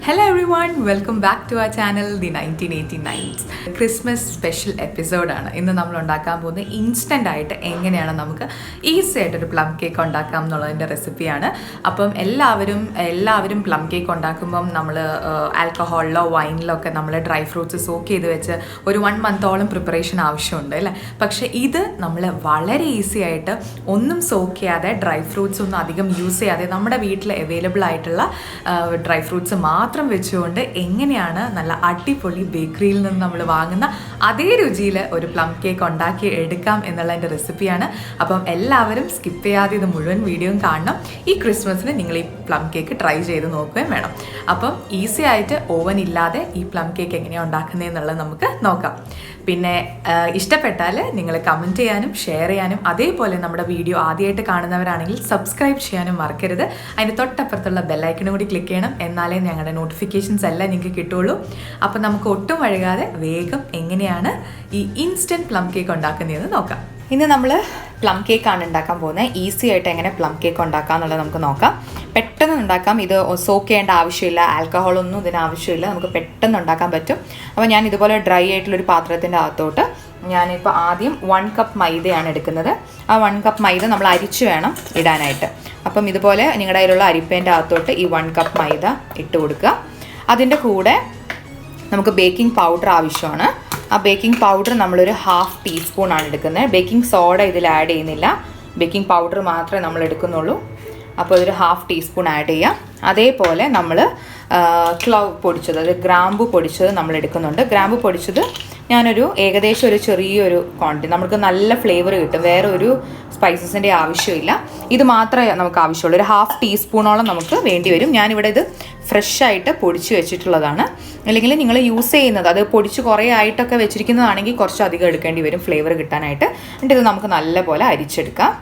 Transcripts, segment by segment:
Hello everyone, welcome back to our channel, The 1989s. Christmas special എപ്പിസോഡാണ് ഇന്ന് നമ്മൾ ഉണ്ടാക്കാൻ പോകുന്നത്. ഇൻസ്റ്റൻ്റ് ആയിട്ട് എങ്ങനെയാണ് നമുക്ക് ഈസി ആയിട്ടൊരു പ്ലം കേക്ക് ഉണ്ടാക്കാം എന്നുള്ളതിൻ്റെ റെസിപ്പിയാണ്. അപ്പം എല്ലാവരും പ്ലം കേക്ക് ഉണ്ടാക്കുമ്പം നമ്മൾ ആൽക്കഹോളിലോ വൈനിലോ ഒക്കെ നമ്മൾ ഡ്രൈ ഫ്രൂട്ട്സ് സോക്ക് ചെയ്ത് വെച്ച് ഒരു 1 മന്തോളം പ്രിപ്പറേഷൻ ആവശ്യമുണ്ട് അല്ലേ. പക്ഷേ ഇത് നമ്മൾ വളരെ ഈസി ആയിട്ട് ഒന്നും സോക്ക് ചെയ്യാതെ ഡ്രൈ ഫ്രൂട്ട്സ് ഒന്നും അധികം യൂസ് ചെയ്യാതെ നമ്മുടെ വീട്ടിൽ അവൈലബിൾ ആയിട്ടുള്ള ഡ്രൈ ഫ്രൂട്ട്സ് മാത്രം വെച്ചുകൊണ്ട് എങ്ങനെയാണ് നല്ല അടിപൊളി ബേക്കറിയിൽ നിന്ന് നമ്മൾ വാങ്ങുന്ന അതേ രുചിയിൽ ഒരു പ്ലം കേക്ക് ഉണ്ടാക്കി എടുക്കാം എന്നുള്ളതിൻ്റെ റെസിപ്പിയാണ്. അപ്പം എല്ലാവരും സ്കിപ്പ് ചെയ്യാതെ ഇത് മുഴുവൻ വീഡിയോയും കാണണം. ഈ ക്രിസ്മസിന് നിങ്ങൾ ഈ പ്ലം കേക്ക് ട്രൈ ചെയ്ത് നോക്കുകയും വേണം. അപ്പം ഈസി ആയിട്ട് ഓവൻ ഇല്ലാതെ ഈ പ്ലം കേക്ക് എങ്ങനെയാണ് ഉണ്ടാക്കുന്നതെന്നുള്ളത് നമുക്ക് നോക്കാം. പിന്നെ ഇഷ്ടപ്പെട്ടാൽ നിങ്ങൾ കമൻറ്റ് ചെയ്യാനും ഷെയർ ചെയ്യാനും അതേപോലെ നമ്മുടെ വീഡിയോ ആദ്യമായിട്ട് കാണുന്നവരാണെങ്കിൽ സബ്സ്ക്രൈബ് ചെയ്യാനും മറക്കരുത്. അതിന് തൊട്ടപ്പുറത്തുള്ള ബെല്ലൈക്കനും കൂടി ക്ലിക്ക് ചെയ്യണം, എന്നാലേ ഞങ്ങളുടെ നോട്ടിഫിക്കേഷൻസ് എല്ലാം നിങ്ങൾക്ക് കിട്ടുള്ളൂ. അപ്പോൾ നമുക്ക് ഒട്ടും വൈകാതെ വേഗം എങ്ങനെയാണ് ഈ ഇൻസ്റ്റൻറ്റ് പ്ലം കേക്ക് ഉണ്ടാക്കുന്നതെന്ന് നോക്കാം. ഇന്ന് നമ്മൾ പ്ലം കേക്കാണ് ഉണ്ടാക്കാൻ പോകുന്നത്. ഈസി ആയിട്ട് എങ്ങനെ പ്ലം കേക്ക് ഉണ്ടാക്കാം എന്നുള്ളത് നമുക്ക് നോക്കാം. പെട്ടെന്ന് ഉണ്ടാക്കാം. ഇത് സോക്ക് ചെയ്യേണ്ട ആവശ്യമില്ല, ആൽക്കഹോളൊന്നും ഇതിന് ആവശ്യമില്ല, നമുക്ക് പെട്ടെന്ന് ഉണ്ടാക്കാൻ പറ്റും. അപ്പോൾ ഞാൻ ഇതുപോലെ ഡ്രൈ ആയിട്ടുള്ളൊരു പാത്രത്തിൻ്റെ അകത്തോട്ട് ഞാനിപ്പോൾ ആദ്യം 1 കപ്പ് മൈദയാണ് എടുക്കുന്നത്. ആ 1 കപ്പ് മൈദ നമ്മൾ അരിച്ച് വേണം ഇടാനായിട്ട്. അപ്പം ഇതുപോലെ നിങ്ങളുടെ കയ്യിലുള്ള അരിപ്പേൻ്റെ അകത്തോട്ട് ഈ 1 കപ്പ് മൈദ ഇട്ട് കൊടുക്കുക. അതിൻ്റെ കൂടെ നമുക്ക് ബേക്കിംഗ് പൗഡർ ആവശ്യമാണ്. ആ ബേക്കിംഗ് പൗഡർ നമ്മളൊരു 1/2 ടീസ്പൂണാണ് എടുക്കുന്നത്. ബേക്കിംഗ് സോഡ ഇതിൽ ആഡ് ചെയ്യുന്നില്ല, ബേക്കിംഗ് പൗഡർ മാത്രമേ നമ്മൾ എടുക്കുന്നുള്ളൂ. അപ്പോൾ ഇതൊരു 1/2 ടീസ്പൂൺ ആഡ് ചെയ്യാം. അതേപോലെ നമ്മൾ ക്ലവ് പൊടിച്ചത്, അതായത് ഗ്രാമ്പു പൊടിച്ചത് നമ്മൾ എടുക്കുന്നുണ്ട്. ഗ്രാമ്പു പൊടിച്ചത് ഞാനൊരു ഏകദേശം ഒരു ചെറിയൊരു ക്വാണ്ടിറ്റി, നമുക്ക് നല്ല ഫ്ലേവർ കിട്ടും, വേറെ ഒരു സ്പൈസസിൻ്റെ ആവശ്യമില്ല. ഇത് മാത്രമേ നമുക്ക് ആവശ്യമുള്ളൂ. ഒരു 1/2 ടീസ്പൂണോളം നമുക്ക് വേണ്ടി വരും. ഞാനിവിടെ ഇത് ഫ്രഷ് ആയിട്ട് പൊടിച്ച് വെച്ചിട്ടുള്ളതാണ്. അല്ലെങ്കിൽ നിങ്ങൾ യൂസ് ചെയ്യുന്നത് അത് പൊടിച്ച് കുറേ ആയിട്ടൊക്കെ വെച്ചിരിക്കുന്നതാണെങ്കിൽ കുറച്ച് അധികം എടുക്കേണ്ടി വരും ഫ്ലേവർ കിട്ടാനായിട്ട്. എന്നിട്ട് ഇത് നമുക്ക് നല്ലപോലെ അരിച്ചെടുക്കാം.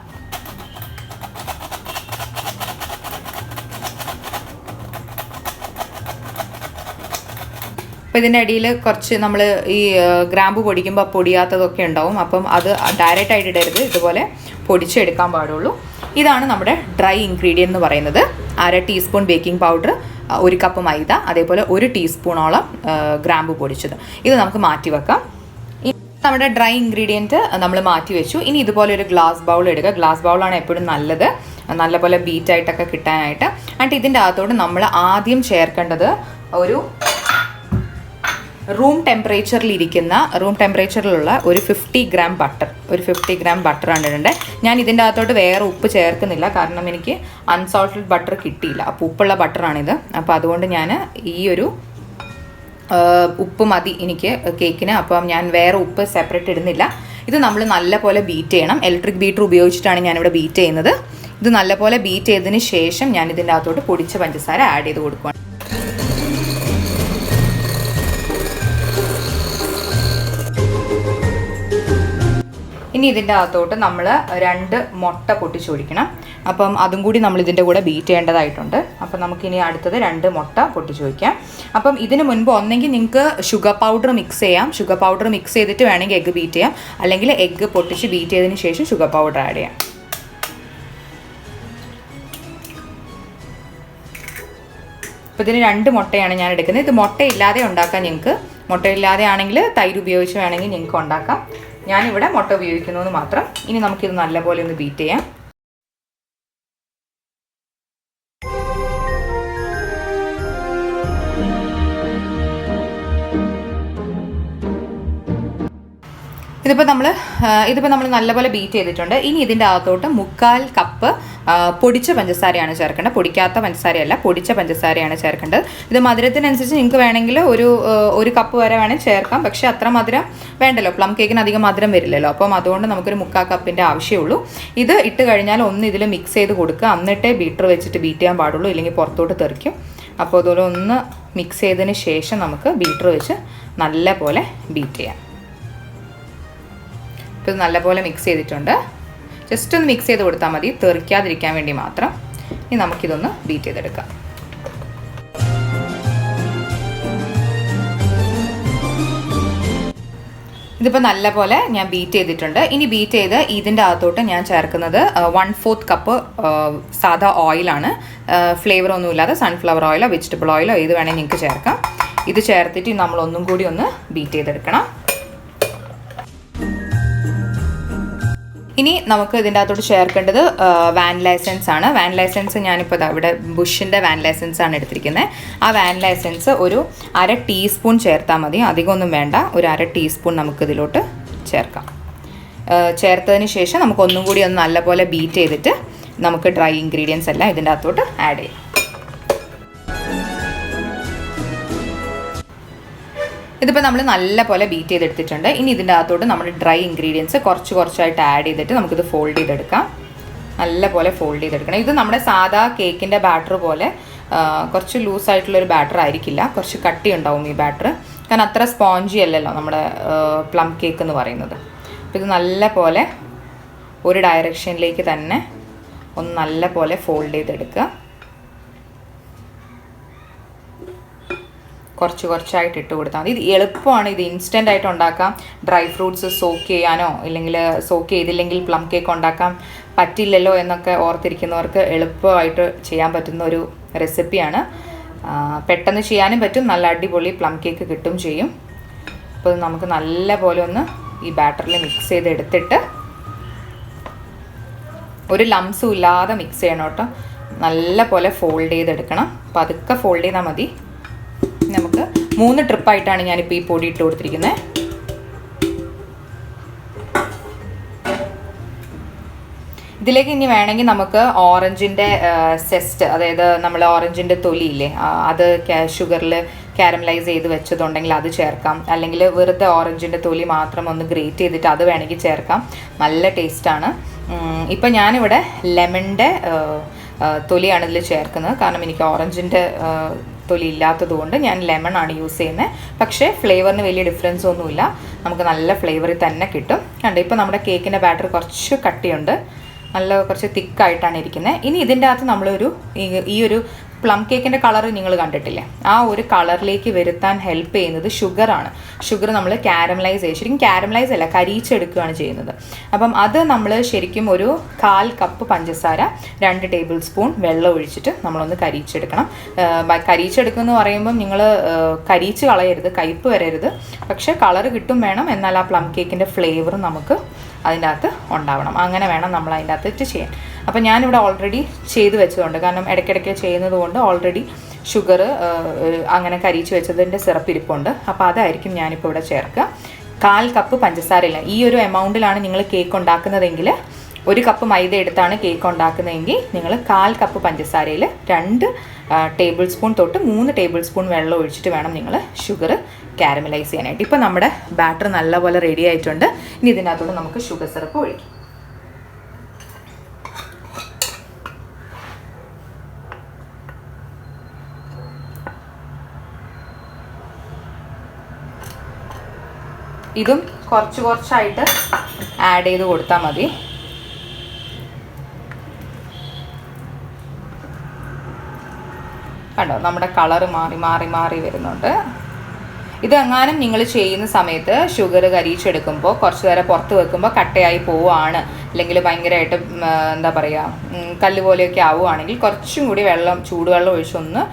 അപ്പോൾ ഇതിൻ്റെ അടിയിൽ കുറച്ച് നമ്മൾ ഈ ഗ്രാമ്പു പൊടിക്കുമ്പോൾ പൊടിയാത്തതൊക്കെ ഉണ്ടാവും. അപ്പം അത് ഡയറക്റ്റായിട്ട് ഇടരുത്, ഇതുപോലെ പൊടിച്ചെടുക്കാൻ പാടുള്ളൂ. ഇതാണ് നമ്മുടെ ഡ്രൈ ഇൻഗ്രീഡിയൻ്റ് എന്ന് പറയുന്നത്. 1/2 ടീസ്പൂൺ ബേക്കിംഗ് പൗഡർ, 1 കപ്പ് മൈദ, അതേപോലെ 1 ടീസ്പൂണോളം ഗ്രാമ്പു പൊടിച്ചത്. ഇത് നമുക്ക് മാറ്റി വെക്കാം. നമ്മുടെ ഡ്രൈ ഇൻഗ്രീഡിയൻറ്റ് നമ്മൾ മാറ്റി വെച്ചു. ഇനി ഇതുപോലെ ഒരു ഗ്ലാസ് ബൗൾ എടുക്കുക. ഗ്ലാസ് ബൗളാണ് എപ്പോഴും നല്ലത്, നല്ലപോലെ ബീറ്റായിട്ടൊക്കെ കിട്ടാനായിട്ട്. എന്നിട്ട് ഇതിൻ്റെ അകത്തോട്ട് നമ്മൾ ആദ്യം ചേർക്കേണ്ടത് ഒരു റൂം ടെമ്പറേച്ചറിലുള്ള ഒരു 50 ഗ്രാം ബട്ടർ. ഒരു 50 ഗ്രാം ബട്ടറാണ് ഇടേണ്ടത്. ഞാൻ ഇതിൻ്റെ അകത്തോട്ട് വേറെ ഉപ്പ് ചേർക്കുന്നില്ല, കാരണം എനിക്ക് അൺസോൾട്ടഡ് ബട്ടർ കിട്ടിയില്ല. അപ്പോൾ ഉപ്പുള്ള ബട്ടറാണിത്. അപ്പോൾ അതുകൊണ്ട് ഞാൻ ഈ ഒരു ഉപ്പ് മതി എനിക്ക് കേക്കിന്. അപ്പം ഞാൻ വേറെ ഉപ്പ് സെപ്പറേറ്റ് ഇടുന്നില്ല. ഇത് നമ്മൾ നല്ലപോലെ ബീറ്റ് ചെയ്യണം. ഇലക്ട്രിക് ബീറ്റർ ഉപയോഗിച്ചിട്ടാണ് ഞാനിവിടെ ബീറ്റ് ചെയ്യുന്നത്. ഇത് നല്ലപോലെ ബീറ്റ് ചെയ്തതിന് ശേഷം ഞാൻ ഇതിൻ്റെ അകത്തോട്ട് പൊടിച്ച പഞ്ചസാര ആഡ് ചെയ്ത് കൊടുക്കുകയാണ്. ഇനി ഇതിൻ്റെ അകത്തോട്ട് നമ്മൾ 2 മുട്ട പൊട്ടിച്ചൊഴിക്കണം. അപ്പം അതും കൂടി നമ്മൾ ഇതിൻ്റെ കൂടെ ബീറ്റ് ചെയ്യേണ്ടതായിട്ടുണ്ട്. അപ്പം നമുക്കിനി അടുത്തത് 2 മുട്ട പൊട്ടിച്ചൊഴിക്കാം. അപ്പം ഇതിന് മുൻപ് ഒന്നെങ്കിൽ നിങ്ങൾക്ക് ഷുഗർ പൗഡർ മിക്സ് ചെയ്യാം. ഷുഗർ പൗഡർ മിക്സ് ചെയ്തിട്ട് വേണമെങ്കിൽ എഗ്ഗ് ബീറ്റ് ചെയ്യാം, അല്ലെങ്കിൽ എഗ്ഗ് പൊട്ടിച്ച് ബീറ്റ് ചെയ്തതിന് ശേഷം ഷുഗർ പൗഡർ ആഡ് ചെയ്യാം. അപ്പോൾ ഇതിന് 2 മുട്ടയാണ് ഞാൻ എടുക്കുന്നത്. ഇത് മുട്ടയില്ലാതെ ഉണ്ടാക്കാം. നിങ്ങൾക്ക് മുട്ടയില്ലാതെ ആണെങ്കിൽ തൈര് ഉപയോഗിച്ച് വേണമെങ്കിൽ നിങ്ങൾക്ക് ഉണ്ടാക്കാം. ഞാനിവിടെ മുട്ട ഉപയോഗിക്കുന്നത് മാത്രം. ഇനി നമുക്കിത് നല്ലപോലെ ഒന്ന് ബീറ്റ് ചെയ്യാം. ഇതിപ്പോൾ നമ്മൾ നല്ലപോലെ ബീറ്റ് ചെയ്തിട്ടുണ്ട്. ഇനി ഇതിൻ്റെ അകത്തോട്ട് 1/4 കപ്പ് പൊടിച്ച പഞ്ചസാരയാണ് ചേർക്കേണ്ടത്. പൊടിക്കാത്ത പഞ്ചസാരയല്ല, പൊടിച്ച പഞ്ചസാരയാണ് ചേർക്കേണ്ടത്. ഇത് മധുരത്തിനനുസരിച്ച് നിങ്ങൾക്ക് വേണമെങ്കിൽ ഒരു കപ്പ് വരെ വേണമെങ്കിൽ ചേർക്കാം. പക്ഷേ അത്ര മധുരം വേണ്ടല്ലോ, പ്ലം കേക്കിന് അധികം മധുരം വരില്ലല്ലോ. അപ്പം അതുകൊണ്ട് നമുക്കൊരു 1/4 കപ്പിൻ്റെ ആവശ്യമുള്ളൂ. ഇത് ഇട്ട് കഴിഞ്ഞാൽ ഒന്ന് ഇതിൽ മിക്സ് ചെയ്ത് കൊടുക്കുക. എന്നിട്ടേ ബീറ്റർ വെച്ചിട്ട് ബീറ്റ് ചെയ്യാൻ പാടുള്ളൂ, ഇല്ലെങ്കിൽ പുറത്തോട്ട് തെറിക്കും. അപ്പോൾ അതുപോലെ ഒന്ന് മിക്സ് ചെയ്തതിന് ശേഷം നമുക്ക് ബീറ്റർ വെച്ച് നല്ലപോലെ ബീറ്റ് ചെയ്യാം. ഇപ്പോൾ ഇത് നല്ലപോലെ മിക്സ് ചെയ്തിട്ടുണ്ട്. ജസ്റ്റ് ഒന്ന് മിക്സ് ചെയ്ത് കൊടുത്താൽ മതി, തെറിക്കാതിരിക്കാൻ വേണ്ടി മാത്രം. ഇനി നമുക്കിതൊന്ന് ബീറ്റ് ചെയ്തെടുക്കാം. ഇതിപ്പോൾ നല്ല പോലെ ഞാൻ ബീറ്റ് ചെയ്തിട്ടുണ്ട്. ഇനി ബീറ്റ് ചെയ്ത് ഇതിൻ്റെ അകത്തോട്ട് ഞാൻ ചേർക്കുന്നത് 1/4 കപ്പ് സാധാ ഓയിലാണ്. ഫ്ലേവർ ഒന്നുമില്ലാതെ സൺഫ്ലവർ ഓയിലോ വെജിറ്റബിൾ ഓയിലോ ഏത് വേണമെങ്കിൽ നിങ്ങൾക്ക് ചേർക്കാം. ഇത് ചേർത്തിട്ട് നമ്മൾ ഒന്നും കൂടി ഒന്ന് ബീറ്റ് ചെയ്തെടുക്കണം. ഇനി നമുക്ക് ഇതിൻ്റെ അകത്തോട്ട് ചേർക്കേണ്ടത് വാനില എസൻസ് ആണ്. വാനില എസൻസ് ഞാനിപ്പോൾ ഇവിടെ ബുഷിൻ്റെ വാനില എസൻസ് ആണ് എടുത്തിരിക്കുന്നത്. ആ വാനില എസൻസ് ഒരു 1/2 ടീസ്പൂൺ ചേർത്താൽ മതി, അധികമൊന്നും വേണ്ട. ഒരു 1/2 ടീസ്പൂൺ നമുക്കിതിലോട്ട് ചേർക്കാം. ചേർത്തതിന് ശേഷം നമുക്ക് ഒന്നും കൂടി ഒന്ന് നല്ലപോലെ ബീറ്റ് ചെയ്തിട്ട് നമുക്ക് ഡ്രൈ ഇൻഗ്രീഡിയൻസ് എല്ലാം ഇതിൻ്റെ അകത്തോട്ട് ആഡ് ചെയ്യാം. ഇതിപ്പോൾ നമ്മൾ നല്ല പോലെ ബീറ്റ് ചെയ്തെടുത്തിട്ടുണ്ട്. ഇനി ഇതിൻ്റെ അകത്തോട്ട് നമ്മൾ ഡ്രൈ ഇൻഗ്രീഡിയൻസ് കുറച്ചായിട്ട് ആഡ് ചെയ്തിട്ട് നമുക്കിത് ഫോൾഡ് ചെയ്തെടുക്കാം. നല്ല പോലെ ഫോൾഡ് ചെയ്തെടുക്കണം. ഇത് നമ്മുടെ സാധാ കേക്കിൻ്റെ ബാറ്റർ പോലെ കുറച്ച് ലൂസായിട്ടുള്ളൊരു ബാറ്റർ ആയിരിക്കില്ല, കുറച്ച് കട്ടി ഉണ്ടാവും ഈ ബാറ്റർ. കാരണം അത്ര സ്പോഞ്ചി അല്ലല്ലോ നമ്മുടെ പ്ലം കേക്ക് എന്ന് പറയുന്നത്. അപ്പോൾ ഇത് നല്ല പോലെ ഒരു ഡയറക്ഷനിലേക്ക് തന്നെ ഒന്ന് നല്ല പോലെ ഫോൾഡ് ചെയ്തെടുക്കുക. കുറച്ചായിട്ട് ഇട്ട് കൊടുത്താൽ മതി. ഇത് എളുപ്പമാണ്. ഇത് ഇൻസ്റ്റൻ്റ് ആയിട്ട് ഉണ്ടാക്കാം. ഡ്രൈ ഫ്രൂട്ട്സ് സോക്ക് ചെയ്യാനോ ഇല്ലെങ്കിൽ സോക്ക് ചെയ്തില്ലെങ്കിൽ പ്ലം കേക്ക് ഉണ്ടാക്കാൻ പറ്റില്ലല്ലോ എന്നൊക്കെ ഓർത്തിരിക്കുന്നവർക്ക് എളുപ്പമായിട്ട് ചെയ്യാൻ പറ്റുന്ന ഒരു റെസിപ്പിയാണ്. പെട്ടെന്ന് ചെയ്യാനും പറ്റും, നല്ല അടിപൊളി പ്ലം കേക്ക് കിട്ടും ചെയ്യും. അപ്പോൾ നമുക്ക് നല്ല പോലെ ഒന്ന് ഈ ബാറ്ററിൽ മിക്സ് ചെയ്തെടുത്തിട്ട് ഒരു ലംസും ഇല്ലാതെ മിക്സ് ചെയ്യണം കേട്ടോ. നല്ല പോലെ ഫോൾഡ് ചെയ്തെടുക്കണം. പതുക്കെ ഫോൾഡ് ചെയ്താൽ മതി. നമുക്ക് 3 ട്രിപ്പായിട്ടാണ് ഞാനിപ്പോൾ ഈ പൊടി ഇട്ട് കൊടുത്തിരിക്കുന്നത്. ഇതിലേക്ക് ഇനി വേണമെങ്കിൽ നമുക്ക് ഓറഞ്ചിൻ്റെ സെസ്റ്റ്, അതായത് നമ്മൾ ഓറഞ്ചിൻ്റെ തൊലിയില്ലേ, അത് ഷുഗറിൽ കാരമലൈസ് ചെയ്ത് വെച്ചതുണ്ടെങ്കിൽ അത് ചേർക്കാം. അല്ലെങ്കിൽ വെറുതെ ഓറഞ്ചിൻ്റെ തൊലി മാത്രം ഒന്ന് ഗ്രേറ്റ് ചെയ്തിട്ട് അത് വേണമെങ്കിൽ ചേർക്കാം. നല്ല ടേസ്റ്റാണ്. ഇപ്പം ഞാനിവിടെ ലെമണിൻ്റെ തൊലിയാണ് ഇതിൽ ചേർക്കുന്നത്. കാരണം എനിക്ക് ഓറഞ്ചിൻ്റെ തൊലി ഇല്ലാത്തത് കൊണ്ട് ഞാൻ ലെമൺ ആണ് യൂസ് ചെയ്യുന്നത്. പക്ഷേ ഫ്ലേവറിന് വലിയ ഡിഫറൻസ് ഒന്നുമില്ല, നമുക്ക് നല്ല ഫ്ലേവറിൽ തന്നെ കിട്ടും. കണ്ടോ, ഇപ്പോൾ നമ്മുടെ കേക്കിൻ്റെ ബാറ്റർ കുറച്ച് കട്ടിയുണ്ട്, നല്ല കുറച്ച് തിക്കായിട്ടാണ് ഇരിക്കുന്നത്. ഇനി ഇതിൻ്റെ അകത്ത് നമ്മളൊരു ഈ ഒരു പ്ലം കേക്കിൻ്റെ കളർ നിങ്ങൾ കണ്ടിട്ടില്ലേ, ആ ഒരു കളറിലേക്ക് വരുത്താൻ ഹെൽപ്പ് ചെയ്യുന്നത് ഷുഗറാണ്. ഷുഗർ നമ്മൾ കാരമലൈസ് ചെയ്യും, ശരിക്കും കാരമലൈസ് അല്ല, കരിച്ചെടുക്കുകയാണ് ചെയ്യുന്നത്. അപ്പം അത് നമ്മൾ ശരിക്കും ഒരു 1/4 കപ്പ് പഞ്ചസാര 2 ടേബിൾ സ്പൂൺ വെള്ളം ഒഴിച്ചിട്ട് നമ്മളൊന്ന് കരിച്ചെടുക്കണം. കരിച്ചെടുക്കുമെന്ന് പറയുമ്പം നിങ്ങൾ കരിച്ച് കളയരുത്, കയ്പ്പ് വരരുത്. പക്ഷേ കളർ കിട്ടും വേണം, എന്നാൽ ആ പ്ലം കേക്കിൻ്റെ ഫ്ലേവർ നമുക്ക് അതിൻ്റെ അകത്ത് ഉണ്ടാവണം. അങ്ങനെ വേണം നമ്മൾ അതിൻ്റെ അകത്ത് ചെയ്യാൻ. അപ്പോൾ ഞാനിവിടെ ഓൾറെഡി ചെയ്ത് വെച്ചതുകൊണ്ട്, കാരണം ഇടയ്ക്കിടയ്ക്ക് ചെയ്യുന്നത് കൊണ്ട് ഓൾറെഡി ഷുഗർ അങ്ങനെ കരിച്ച് വെച്ചതിൻ്റെ സിറപ്പ് ഇരിപ്പുണ്ട്. അപ്പോൾ അതായിരിക്കും ഞാനിപ്പോൾ ഇവിടെ ചേർക്കുക. 1/4 കപ്പ് പഞ്ചസാരയില്ല. ഈ ഒരു എമൗണ്ടിലാണ് നിങ്ങൾ കേക്ക് ഉണ്ടാക്കുന്നതെങ്കിൽ, 1 കപ്പ് മൈദ എടുത്താണ് കേക്ക് ഉണ്ടാക്കുന്നതെങ്കിൽ നിങ്ങൾ 1/4 കപ്പ് പഞ്ചസാരയിൽ 2 ടേബിൾ സ്പൂൺ തൊട്ട് 3 ടേബിൾ സ്പൂൺ വെള്ളം ഒഴിച്ചിട്ട് വേണം നിങ്ങൾ ഷുഗർ കാരമലൈസ് ചെയ്യാനായിട്ട്. ഇപ്പോൾ നമ്മുടെ ബാറ്റർ നല്ലപോലെ റെഡി ആയിട്ടുണ്ട്. ഇനി ഇതിനകത്തോട്ട് നമുക്ക് ഷുഗർ സിറപ്പ് ഒഴിക്കാം. ഇതും കുറച്ചായിട്ട് ആഡ് ചെയ്ത് കൊടുത്താൽ മതി. കണ്ടോ, നമ്മുടെ കളറ് മാറി വരുന്നുണ്ട്. ഇതെങ്ങാനും നിങ്ങൾ ചെയ്യുന്ന സമയത്ത് ഷുഗർ കരിച്ചെടുക്കുമ്പോൾ കുറച്ച് നേരം പുറത്ത് വെക്കുമ്പോൾ കട്ടയായി പോവുകയാണ്, അല്ലെങ്കിൽ ഭയങ്കരമായിട്ട് എന്താ പറയുക കല്ല് പോലെയൊക്കെ ആവുകയാണെങ്കിൽ കുറച്ചും കൂടി ചൂടുവെള്ളം ഒഴിച്ച് ഒന്ന്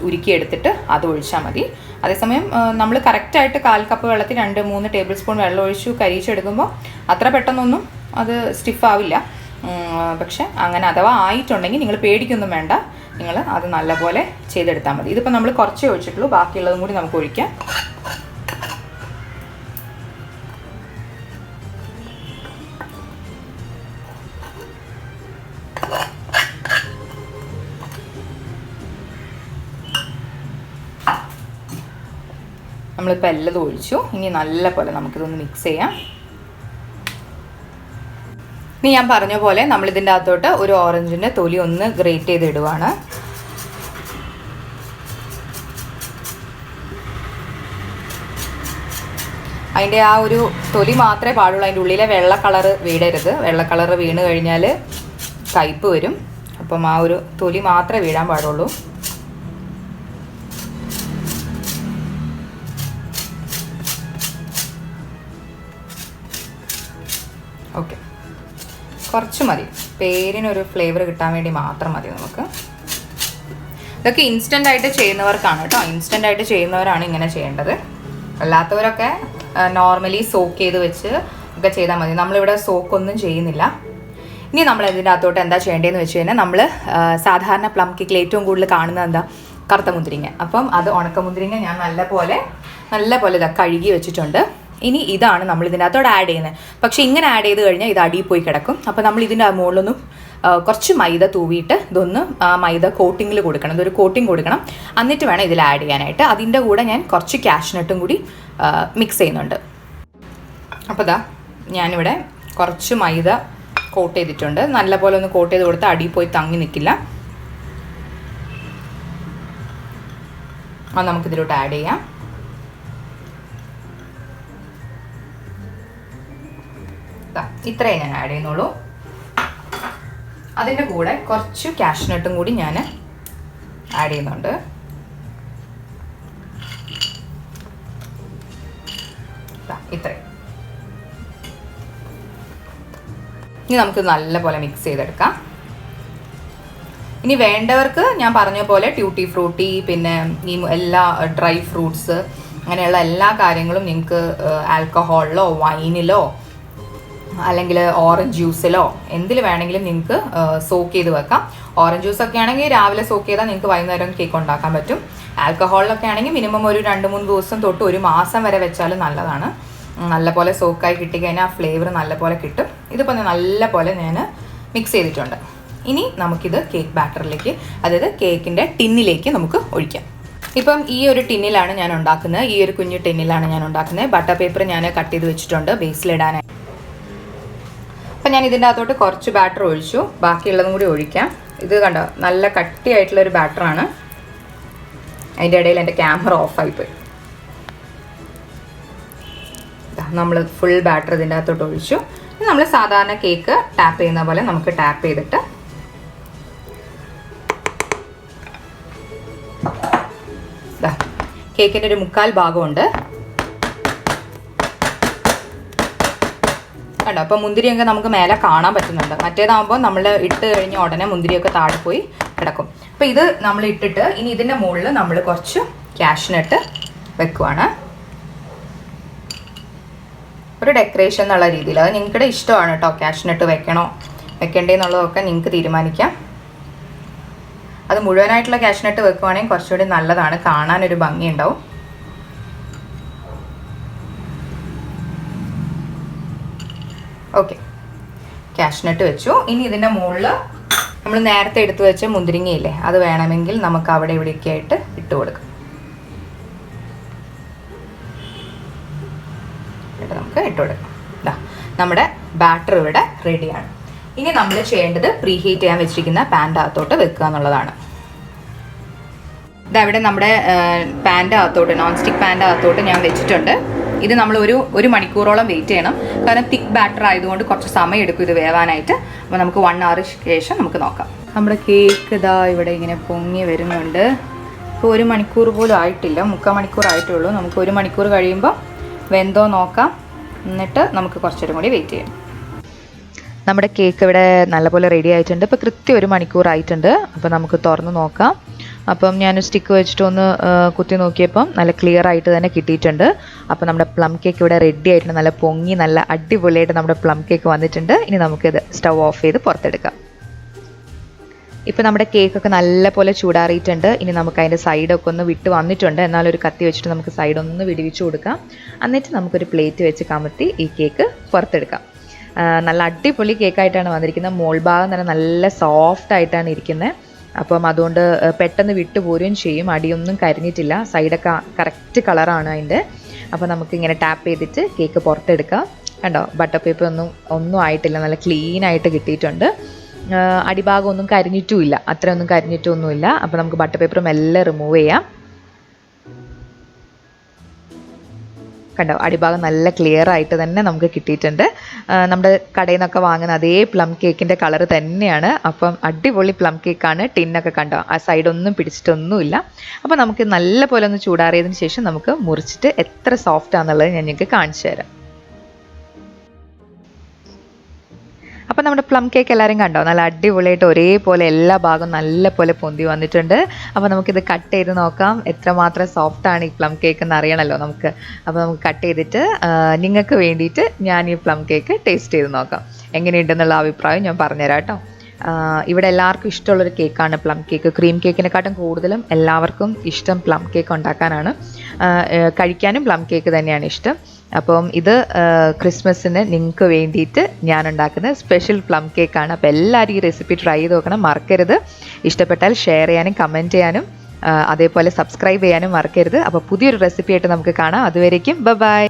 ഉരുക്കിയെടുത്തിട്ട് അത് ഒഴിച്ചാൽ മതി. അതേസമയം നമ്മൾ കറക്റ്റായിട്ട് 1/4 കപ്പ് വെള്ളത്തിൽ 2-3 ടേബിൾ സ്പൂൺ വെള്ളം ഒഴിച്ചു കരിച്ചെടുക്കുമ്പോൾ അത്ര പെട്ടെന്നൊന്നും അത് സ്റ്റിഫാവില്ല. പക്ഷെ അങ്ങനെ അഥവാ ആയിട്ടുണ്ടെങ്കിൽ നിങ്ങൾ പേടിക്കൊന്നും വേണ്ട, നിങ്ങൾ അത് നല്ലപോലെ ചെയ്തെടുത്താൽ മതി. ഇതിപ്പോൾ നമ്മൾ കുറച്ചേ ഒഴിച്ചിട്ടുള്ളൂ, ബാക്കിയുള്ളതും കൂടി നമുക്ക് ഒഴിക്കാം. നമ്മളിപ്പോൾ എല്ലതും ഒഴിച്ചു. ഇനി നല്ലപോലെ നമുക്കിതൊന്ന് മിക്സ് ചെയ്യാം. ഇനി ഞാൻ പറഞ്ഞ പോലെ നമ്മളിതിൻ്റെ അകത്തോട്ട് ഒരു ഓറഞ്ചിൻ്റെ തൊലി ഒന്ന് ഗ്രേറ്റ് ചെയ്തിടുവാണ്. അതിൻ്റെ ആ ഒരു തൊലി മാത്രമേ പാടുള്ളൂ, അതിൻ്റെ ഉള്ളിലെ വെള്ള കളറ് വീടരുത്. വെള്ള കളറ് വീണ് കഴിഞ്ഞാൽ കയ്പ്പ് വരും. അപ്പം ആ ഒരു തൊലി മാത്രമേ വീഴാൻ പാടുള്ളൂ. ഓക്കെ, കുറച്ച് മതി, പേരിനൊരു ഫ്ലേവർ കിട്ടാൻ വേണ്ടി മാത്രം മതി നമുക്ക്. ഇതൊക്കെ ഇൻസ്റ്റൻ്റ് ആയിട്ട് ചെയ്യുന്നവർക്കാണ് കേട്ടോ, ഇൻസ്റ്റൻ്റ് ആയിട്ട് ചെയ്യുന്നവരാണ് ഇങ്ങനെ ചെയ്യേണ്ടത്. അല്ലാത്തവരൊക്കെ നോർമലി സോക്ക് ചെയ്ത് വെച്ച് ഒക്കെ ചെയ്താൽ മതി. നമ്മളിവിടെ സോക്കൊന്നും ചെയ്യുന്നില്ല. ഇനി നമ്മൾ ഇതിൻ്റെ അകത്തോട്ട് എന്താ ചെയ്യേണ്ടതെന്ന് വെച്ച് കഴിഞ്ഞാൽ, നമ്മൾ സാധാരണ പ്ലം കേക്കിൽ ഏറ്റവും കൂടുതൽ കാണുന്നത് എന്താ, കറുത്ത മുന്തിരിങ്ങ. അപ്പം അത് ഉണക്കമുന്തിരിങ്ങ ഞാൻ നല്ലപോലെ ഇതാ കഴുകി വെച്ചിട്ടുണ്ട്. ഇനി ഇതാണ് നമ്മൾ ഇതിൻ്റെ അകത്തോട്ട് ആഡ് ചെയ്യുന്നത്. പക്ഷേ ഇങ്ങനെ ആഡ് ചെയ്ത് കഴിഞ്ഞാൽ ഇത് അടിയിൽ പോയി കിടക്കും. അപ്പോൾ നമ്മൾ ഇതിൻ്റെ മുകളിലൊന്നും കുറച്ച് മൈദ തൂവിയിട്ട് ഇതൊന്ന് മൈദ കോട്ടിങ്ങിൽ കൊടുക്കണം, ഇതൊരു കോട്ടിങ് കൊടുക്കണം. എന്നിട്ട് വേണം ഇതിൽ ആഡ് ചെയ്യാനായിട്ട്. അതിൻ്റെ കൂടെ ഞാൻ കുറച്ച് കാഷ്നട്ടും കൂടി മിക്സ് ചെയ്യുന്നുണ്ട്. അപ്പോൾ ഇതാ ഞാനിവിടെ കുറച്ച് മൈദ കോട്ട് ചെയ്തിട്ടുണ്ട്. നല്ലപോലെ ഒന്ന് കോട്ട് ചെയ്ത് കൊടുത്താൽ അടിയിൽ പോയി തങ്ങി നിൽക്കില്ല. അത് നമുക്കിതിലോട്ട് ആഡ് ചെയ്യാം. ഇത്രയേ ഞാൻ ആഡ് ചെയ്യുന്നുള്ളൂ. അതിൻ്റെ കൂടെ കുറച്ച് കാഷ്നട്ടും കൂടി ഞാൻ ആഡ് ചെയ്യുന്നുണ്ട്. ഇത്രയും. ഇനി നമുക്ക് നല്ലപോലെ മിക്സ് ചെയ്തെടുക്കാം. ഇനി വേണ്ടവർക്ക് ഞാൻ പറഞ്ഞ പോലെ ട്യൂട്ടി ഫ്രൂട്ടി, പിന്നെ ഈ എല്ലാ ഡ്രൈ ഫ്രൂട്ട്സ്, അങ്ങനെയുള്ള എല്ലാ കാര്യങ്ങളും നിങ്ങൾക്ക് ആൽക്കഹോളിലോ വൈനിലോ അല്ലെങ്കിൽ ഓറഞ്ച് ജ്യൂസിലോ എന്തിൽ വേണമെങ്കിലും നിങ്ങൾക്ക് സോക്ക് ചെയ്ത് വെക്കാം. ഓറഞ്ച് ജ്യൂസൊക്കെ ആണെങ്കിൽ രാവിലെ സോക്ക് ചെയ്താൽ നിങ്ങൾക്ക് വൈകുന്നേരം കേക്ക് ഉണ്ടാക്കാൻ പറ്റും. ആൽക്കഹോളിലൊക്കെ ആണെങ്കിൽ മിനിമം ഒരു 2-3 ദിവസം തൊട്ട് 1 മാസം വരെ വെച്ചാലും നല്ലതാണ്. നല്ലപോലെ സോക്കായി കിട്ടിക്കഴിഞ്ഞാൽ ആ ഫ്ലേവർ നല്ലപോലെ കിട്ടും. ഇതിപ്പോൾ നല്ലപോലെ ഞാൻ മിക്സ് ചെയ്തിട്ടുണ്ട്. ഇനി നമുക്കിത് കേക്ക് ബാറ്ററിലേക്ക്, അതായത് കേക്കിൻ്റെ ടിന്നിലേക്ക് നമുക്ക് ഒഴിക്കാം. ഇപ്പം ഈ ഒരു ടിന്നിലാണ് ഞാൻ ഉണ്ടാക്കുന്നത്, ഈ ഒരു കുഞ്ഞു ടിന്നിലാണ് ഞാൻ ഉണ്ടാക്കുന്നത്. ബട്ടർ പേപ്പർ ഞാൻ കട്ട് ചെയ്ത് വെച്ചിട്ടുണ്ട് ബേസിലിടാനായി. അപ്പം ഞാൻ ഇതിൻ്റെ അകത്തോട്ട് കുറച്ച് ബാറ്റർ ഒഴിച്ചു, ബാക്കിയുള്ളതും കൂടി ഒഴിക്കാം. ഇത് കണ്ടോ, നല്ല കട്ടിയായിട്ടുള്ളൊരു ബാറ്ററാണ്. അതിൻ്റെ ഇടയിൽ എൻ്റെ ക്യാമറ ഓഫായിപ്പോയി. നമ്മൾ ഫുൾ ബാറ്റർ ഇതിൻ്റെ അകത്തോട്ട് ഒഴിച്ചു. നമ്മൾ സാധാരണ കേക്ക് ടാപ്പ് ചെയ്യുന്ന പോലെ നമുക്ക് ടാപ്പ് ചെയ്തിട്ട് കേക്കിൻ്റെ ഒരു 1/4 ഭാഗമുണ്ട് കണ്ടോ. അപ്പോൾ മുന്തിരിയൊക്കെ നമുക്ക് മേലെ കാണാൻ പറ്റുന്നുണ്ട്. മറ്റേതാകുമ്പോൾ നമ്മൾ ഇട്ട് കഴിഞ്ഞ ഉടനെ മുന്തിരിയൊക്കെ താഴെ പോയി കിടക്കും. അപ്പോൾ ഇത് നമ്മൾ ഇട്ടിട്ട് ഇനി ഇതിൻ്റെ മുകളിൽ നമ്മൾ കുറച്ച് കാഷ്നട്ട് വെക്കുവാണ്, ഒരു ഡെക്കറേഷൻ എന്നുള്ള രീതിയിൽ. അത് നിങ്ങളുടെ ഇഷ്ടമാണ് കേട്ടോ, കാഷ്നട്ട് വെക്കണോ വെക്കണ്ടേന്നുള്ളതൊക്കെ നിങ്ങൾക്ക് തീരുമാനിക്കാം. അത് മുഴുവനായിട്ടുള്ള കാഷ്നട്ട് വെക്കുവാണെങ്കിൽ കുറച്ചുകൂടി നല്ലതാണ്, കാണാനൊരു ഭംഗിയുണ്ടാവും. ഓക്കെ, കാഷ്നട്ട് വെച്ചു. ഇനി ഇതിൻ്റെ മുകളിൽ നമ്മൾ നേരത്തെ എടുത്തു വെച്ച മുന്തിരിങ്ങയില്ലേ, അത് വേണമെങ്കിൽ നമുക്ക് അവിടെ ഇവിടെയൊക്കെ ആയിട്ട് ഇട്ട് കൊടുക്കാം. നമുക്ക് ഇട്ട് കൊടുക്കാം. ഇതാ നമ്മുടെ ബാറ്റർ ഇവിടെ റെഡിയാണ്. ഇനി നമ്മൾ ചെയ്യേണ്ടത് പ്രീ ഹീറ്റ് ചെയ്യാൻ വെച്ചിരിക്കുന്ന പാൻ്റെ അകത്തോട്ട് വെക്കുക എന്നുള്ളതാണ്. ഇതവിടെ നമ്മുടെ പാൻ്റെ അകത്തോട്ട്, നോൺ സ്റ്റിക്ക് പാൻ്റെ അകത്തോട്ട് ഞാൻ വെച്ചിട്ടുണ്ട്. ഇത് നമ്മൾ ഒരു മണിക്കൂറോളം വെയിറ്റ് ചെയ്യണം, കാരണം തിക്ക് ബാറ്റർ ആയതുകൊണ്ട് കുറച്ച് സമയം എടുക്കും ഇത് വേവാനായിട്ട്. അപ്പോൾ നമുക്ക് 1 hour ശേഷം നമുക്ക് നോക്കാം. നമ്മുടെ കേക്ക് ഇതാ ഇവിടെ ഇങ്ങനെ പൊങ്ങി വരുന്നുണ്ട്. ഇപ്പോൾ 1 മണിക്കൂർ പോലും ആയിട്ടില്ല, 3/4 മണിക്കൂർ ആയിട്ടേ ഉള്ളൂ. നമുക്ക് 1 മണിക്കൂർ കഴിയുമ്പോൾ വെന്തോ നോക്കാം, എന്നിട്ട് നമുക്ക് കുറച്ചേരം കൂടി വെയിറ്റ് ചെയ്യാം. നമ്മുടെ കേക്ക് ഇവിടെ നല്ലപോലെ റെഡി ആയിട്ടുണ്ട്. ഇപ്പോൾ കൃത്യം 1 മണിക്കൂർ ആയിട്ടുണ്ട്. അപ്പോൾ നമുക്ക് തുറന്ന് നോക്കാം. അപ്പം ഞാൻ സ്റ്റിക്ക് വെച്ചിട്ടൊന്ന് കുത്തി നോക്കിയപ്പം നല്ല ക്ലിയർ ആയിട്ട് തന്നെ കിട്ടിയിട്ടുണ്ട്. അപ്പോൾ നമ്മുടെ പ്ലം കേക്ക് ഇവിടെ റെഡി ആയിട്ടുണ്ട്. നല്ല പൊങ്ങി നല്ല അടിപൊളിയായിട്ട് നമ്മുടെ പ്ലം കേക്ക് വന്നിട്ടുണ്ട്. ഇനി നമുക്കിത് സ്റ്റവ് ഓഫ് ചെയ്ത് പുറത്തെടുക്കാം. ഇപ്പോൾ നമ്മുടെ കേക്കൊക്കെ നല്ലപോലെ ചൂടാറിയിട്ടുണ്ട്. ഇനി നമുക്ക് അതിൻ്റെ സൈഡൊക്കെ ഒന്ന് വിട്ട് വന്നിട്ടുണ്ട്. എന്നാലൊരു കത്തി വെച്ചിട്ട് നമുക്ക് സൈഡൊന്ന് വിടിവിച്ച് കൊടുക്കാം. എന്നിട്ട് നമുക്കൊരു പ്ലേറ്റ് വെച്ച് കമത്തി ഈ കേക്ക് പുറത്തെടുക്കാം. നല്ല അടിപൊളി കേക്കായിട്ടാണ് വന്നിരിക്കുന്നത്. മോൾ ഭാഗം തന്നെ നല്ല സോഫ്റ്റ് ആയിട്ടാണ് ഇരിക്കുന്നത്. അപ്പം അതുകൊണ്ട് പെട്ടെന്ന് വിട്ടു പോരുകയും ചെയ്യും. അടിയൊന്നും കരിഞ്ഞിട്ടില്ല, സൈഡൊക്കെ കറക്റ്റ് കളറാണ് അതിൻ്റെ. അപ്പോൾ നമുക്കിങ്ങനെ ടാപ്പ് ചെയ്തിട്ട് കേക്ക് പുറത്തെടുക്കാം. കണ്ടോ, ബട്ടർ പേപ്പർ ഒന്നും ആയിട്ടില്ല, നല്ല ക്ലീൻ ആയിട്ട് കിട്ടിയിട്ടുണ്ട്. അടിഭാഗം ഒന്നും കരിഞ്ഞിട്ടുമില്ല, അത്രയൊന്നും കരിഞ്ഞിട്ടൊന്നുമില്ല. അപ്പോൾ നമുക്ക് ബട്ടർ പേപ്പർ മെല്ലെ റിമൂവ് ചെയ്യാം. കണ്ടോ, അടിഭാഗം നല്ല ക്ലിയർ ആയിട്ട് തന്നെ നമുക്ക് കിട്ടിയിട്ടുണ്ട്. നമ്മുടെ കടയിൽ നിന്നൊക്കെ വാങ്ങുന്ന അതേ പ്ലം കേക്കിൻ്റെ കളർ തന്നെയാണ്. അപ്പം അടിപൊളി പ്ലം കേക്കാണ്. ടിന്നൊക്കെ കണ്ടോ, ആ സൈഡൊന്നും പിടിച്ചിട്ടൊന്നുമില്ല. അപ്പോൾ നമുക്ക് നല്ല പോലെ ഒന്ന് ചൂടാറിയതിന് ശേഷം നമുക്ക് മുറിച്ചിട്ട് എത്ര സോഫ്റ്റ് ആണെന്നുള്ളത് ഞാൻ നിങ്ങൾക്ക് കാണിച്ചു തരാം. അപ്പോൾ നമ്മുടെ പ്ലം കേക്ക് എല്ലാവരും കണ്ടോ, നല്ല അടിപൊളിയായിട്ട് ഒരേപോലെ എല്ലാ ഭാഗവും നല്ലപോലെ പൊന്തി വന്നിട്ടുണ്ട്. അപ്പോൾ നമുക്കിത് കട്ട് ചെയ്ത് നോക്കാം, എത്രമാത്രം സോഫ്റ്റാണ് ഈ പ്ലം കേക്ക് എന്ന് അറിയണമല്ലോ നമുക്ക്. അപ്പോൾ നമുക്ക് കട്ട് ചെയ്തിട്ട് നിങ്ങൾക്ക് വേണ്ടിയിട്ട് ഞാൻ ഈ പ്ലം കേക്ക് ടേസ്റ്റ് ചെയ്ത് നോക്കാം. എങ്ങനെയുണ്ടെന്നുള്ള അഭിപ്രായം ഞാൻ പറഞ്ഞുതരാം കേട്ടോ. ഇവിടെ എല്ലാവർക്കും ഇഷ്ടമുള്ളൊരു കേക്കാണ് പ്ലം കേക്ക്. ക്രീം കേക്കിനെക്കാട്ടും കൂടുതലും എല്ലാവർക്കും ഇഷ്ടം പ്ലം കേക്ക് ഉണ്ടാക്കാനാണ്, കഴിക്കാനും പ്ലം കേക്ക് തന്നെയാണ് ഇഷ്ടം. അപ്പം ഇത് ക്രിസ്മസിന് നിങ്ങൾക്ക് വേണ്ടിയിട്ട് ഞാൻ ഉണ്ടാക്കുന്ന സ്പെഷ്യൽ പ്ലം കേക്കാണ്. അപ്പോൾ എല്ലാവരും ഈ റെസിപ്പി ട്രൈ ചെയ്ത് നോക്കണം, മറക്കരുത്. ഇഷ്ടപ്പെട്ടാൽ ഷെയർ ചെയ്യാനും കമൻറ്റ് ചെയ്യാനും അതേപോലെ സബ്സ്ക്രൈബ് ചെയ്യാനും മറക്കരുത്. അപ്പോൾ പുതിയൊരു റെസിപ്പി ആയിട്ട് നമുക്ക് കാണാം. അതുവരേക്കും ബൈ.